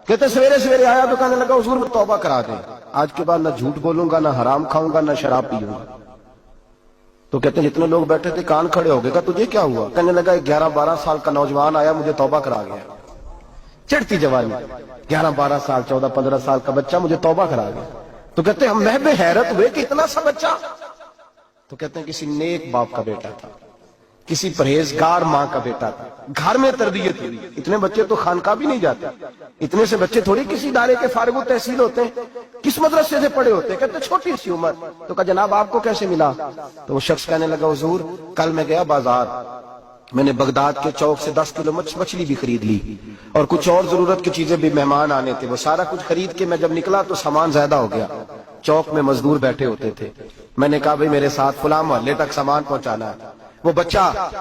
کہتے سویرے سویرے آیا تو کہنے لگا حضور توبہ کرا دیں، آج کے بعد نہ جھوٹ بولوں گا، نہ حرام کھاؤں گا، نہ شراب پیوں گا۔ تو کہتے ہیں جتنے لوگ بیٹھے تھے کان کھڑے ہو گئے، کہا تجھے کیا ہوا؟ کہنے لگا 11-12 سال کا نوجوان آیا مجھے توبہ کرا گیا، چڑھتی جوانی، 11-12 سال 14-15 سال کا بچہ مجھے توبہ کرا گیا۔ تو کہتے ہیں ہم محب حیرت ہوئے کہ اتنا سا بچہ؟ تو کہتے ہیں کسی نیک باپ کا بیٹا تھا، کسی پرہیزگار ماں کا بیٹا تھا، گھر میں تربیت ہوئی۔ اتنے بچے تو خانقاہ بھی نہیں جاتے، اتنے سے بچے تھوڑی کسی ادارے کے فارغ التحصیل ہوتے ہیں، کس مدرسے سے پڑھے ہوتے ہیں؟ کہتے چھوٹی سی عمر۔ تو کہا جناب آپ کو کیسے ملا؟ تو وہ شخص کہنے لگا حضور کل میں گیا بازار، میں نے بغداد کے چوک سے 10 کلو مچھلی بھی خرید لی اور کچھ اور ضرورت کی چیزیں بھی، مہمان آنے تھے، وہ سارا کچھ خرید کے میں جب نکلا تو سامان زیادہ ہو گیا۔ چوک میں مزدور بیٹھے ہوتے تھے، میں نے کہا بھئی میرے ساتھ فلاں محلے تک سامان پہنچانا ہے۔ وہ بچہ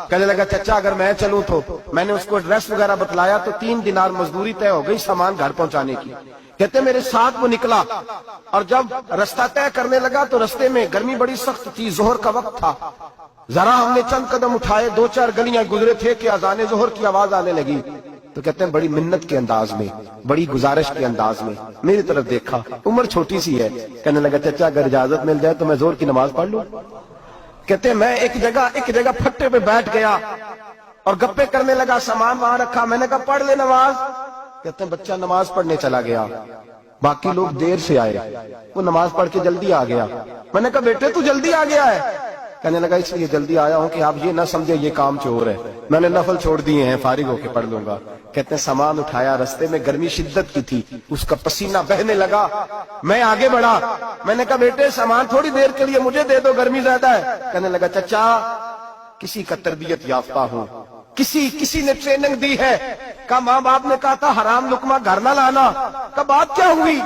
کہنے لگا چچا اگر میں چلوں تو، میں نے اس کو ایڈریس وغیرہ بتلایا تو 3 دینار مزدوری طے ہو گئی سامان گھر پہنچانے کی۔ کہتے میرے ساتھ وہ نکلا اور جب رستہ طے کرنے لگا تو رستے میں گرمی بڑی سخت تھی، ظہر کا وقت تھا، ذرا ہم نے چند قدم اٹھائے، 2-4 گلیاں گزرے تھے کہ اذان ظہر کی آواز آنے لگی۔ تو کہتے ہیں بڑی منت کے انداز میں، بڑی گزارش کے انداز میں میری طرف دیکھا، عمر چھوٹی سی ہے، کہنے لگا چچا اگر اجازت مل جائے تو میں ظہر کی نماز پڑھ لوں۔ کہتے ہیں میں ایک جگہ پھٹے پہ بیٹھ گیا اور گپے کرنے لگا، سامان وہاں رکھا، میں نے کہا پڑھ لے نماز۔ کہتے ہیں بچہ نماز پڑھنے چلا گیا، باقی لوگ دیر سے آئے، وہ نماز پڑھ کے جلدی آ گیا۔ میں نے کہا بیٹے تو جلدی آ گیا ہے؟ کہنے لگا اس لیے جلدی آیا ہوں کہ آپ یہ نہ سمجھے یہ کام چور ہے، میں نے نفل چھوڑ دیے ہیں، فارغ ہو کے پڑھ لوں گا۔ کہتے ہیں سامان اٹھایا، رستے میں گرمی شدت کی تھی، اس کا پسینہ بہنے لگا، میں آگے بڑھا، میں نے کہا بیٹے سامان تھوڑی دیر کے لیے مجھے دے دو، گرمی زیادہ ہے۔ کہنے لگا چچا کسی کا تربیت یافتہ ہوں، کسی نے ٹریننگ دی ہے، کہا ماں باپ نے کہا تھا حرام لقمہ گھر نہ لانا، کہا بات کیا ہوئی؟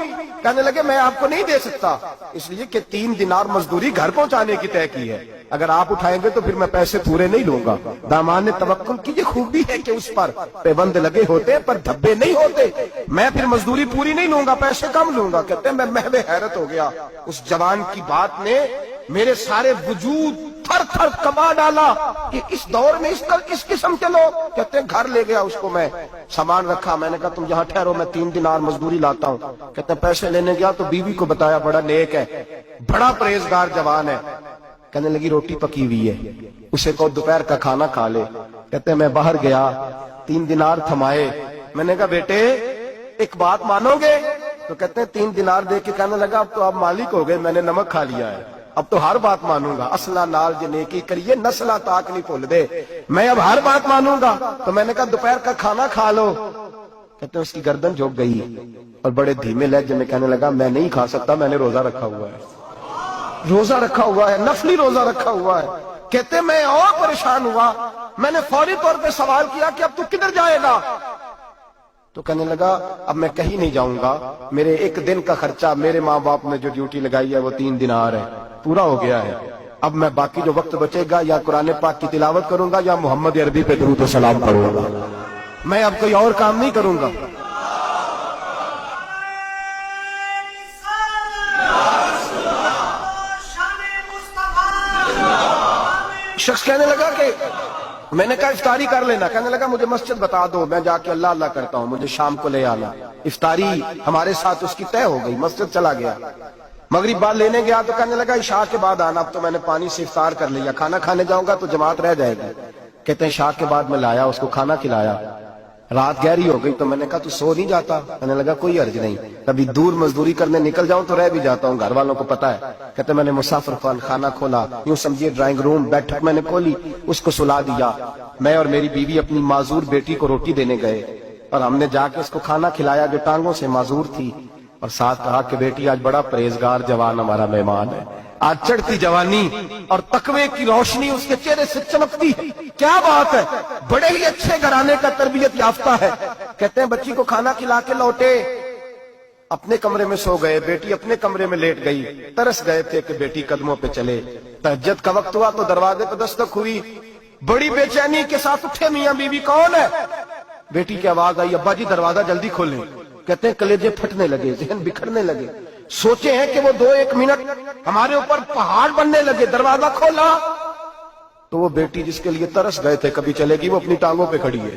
کہنے لگے میں آپ کو نہیں دے سکتا، اس لیے کہ 3 دینار مزدوری گھر پہنچانے کی طے کی ہے، اگر آپ اٹھائیں گے تو پھر میں پیسے پورے نہیں لوں گا۔ دامان نے توکل کی یہ خوبی ہے کہ اس پر پیبند لگے ہوتے پر دھبے نہیں ہوتے، میں پھر مزدوری پوری نہیں لوں گا، پیسے کم لوں گا۔ کہتے ہیں میں محو حیرت ہو گیا، اس جوان کی بات نے میرے سارے وجود تھر تھر کما ڈالا کہ اس دور میں اس طرح کس قسم کے لوگ۔ کہتے ہیں گھر لے گیا اس کو، میں سامان رکھا، میں نے کہا تم یہاں ٹھہرو میں 3 دینار مزدوری لاتا ہوں۔ کہتے ہیں پیسے لینے گیا تو بیوی کو بتایا بڑا نیک ہے، بڑا پرہیزگار جوان ہے، کہنے لگی روٹی پکی ہوئی ہے، اسے کہو دوپہر کا کھانا کھا لے۔ کہتے ہیں میں باہر گیا، 3 دینار تھمائے، میں نے کہا بیٹے ایک بات مانو گے؟ تو کہتے ہیں 3 دینار دے کے کہنے لگا اب تو آپ مالک ہو گئے، میں نے نمک کھا لیا ہے، اب تو ہر بات مانوں گا، اصلہ نال جو نیکی کریے نسلہ تاک نہیں بھول دے، میں اب ہر بات مانوں گا۔ تو میں نے کہا دوپہر کا کھانا کھا لو۔ کہتے ہیں اس کی گردن جھک گئی اور بڑے دھیمے لہجے میں کہنے لگا میں نہیں کھا سکتا، میں نے روزہ رکھا ہوا ہے، روزہ رکھا ہوا ہے، نفلی روزہ رکھا ہوا ہے۔ کہتے میں اور پریشان ہوا، میں نے فوری طور پہ سوال کیا کہ اب تو کدھر جائے گا؟ تو کہنے لگا اب میں کہیں نہیں جاؤں گا، میرے 1 دن کا خرچہ میرے ماں باپ نے جو ڈیوٹی لگائی ہے وہ 3 دینار ہے، پورا ہو گیا ہے، اب میں باقی جو وقت بچے گا یا قرآن پاک کی تلاوت کروں گا یا محمد عربی پہ درود و سلام پڑھوں گا، میں اب کوئی اور کام نہیں کروں گا۔ شخص کہنے لگا کہ میں نے کہا افطاری کر لینا، کہنے لگا مجھے مسجد بتا دو، میں جا کے اللہ اللہ کرتا ہوں، مجھے شام کو لے آنا۔ افطاری ہمارے ساتھ اس کی طے ہو گئی، مسجد چلا گیا، مغرب بعد لینے گیا تو کہنے لگا عشاء کے بعد آنا، اب تو میں نے پانی سے افطار کر لیا، کھانا کھانے جاؤں گا تو جماعت رہ جائے گی۔ کہتے ہیں عشاء کے بعد میں لایا، اس کو کھانا کھلایا، رات گہری ہو گئی تو میں نے کہا تو سو نہیں جاتا؟ کہنے لگا کوئی حرج نہیں، کبھی دور مزدوری کرنے نکل جاؤں تو رہ بھی جاتا ہوں، گھر والوں کو پتا ہے۔ کہتے میں نے مسافر خانہ کھولا، یوں سمجھیے ڈرائنگ روم بیٹھک میں نے کھولی، اس کو سلا دیا، میں اور میری بیوی اپنی معذور بیٹی کو روٹی دینے گئے اور ہم نے جا کے اس کو کھانا کھلایا جو ٹانگوں سے معذور تھی، اور ساتھ کہا کہ بیٹی آج بڑا پرہیزگار جوان ہمارا مہمان ہے، آج چڑھتی جوانی اور تقوی کی روشنی اس کے چہرے سے چمکتی ہے، کیا بات ہے، بڑے ہی اچھے گھرانے کا تربیت یافتہ ہے۔ کہتے ہیں بچی کو کھانا کھلا کے لوٹے، اپنے کمرے میں سو گئے، بیٹی اپنے کمرے میں لیٹ گئی، ترس گئے تھے کہ بیٹی قدموں پہ چلے۔ تہجد کا وقت ہوا تو دروازے پہ دستک ہوئی، بڑی بے چینی کے ساتھ اٹھے میاں بیوی کون ہے؟ بیٹی کی آواز آئی ابا جی دروازہ جلدی کھولیں۔ کہتے ہیں کلیجے پھٹنے لگے، ذہن بکھرنے لگے، سوچے ہیں کہ وہ 2-1 منٹ ہمارے اوپر پہاڑ بننے لگے، دروازہ کھولا تو وہ بیٹی جس کے لیے ترس گئے تھے کبھی چلے گی، وہ اپنی ٹانگوں پہ کھڑی ہے،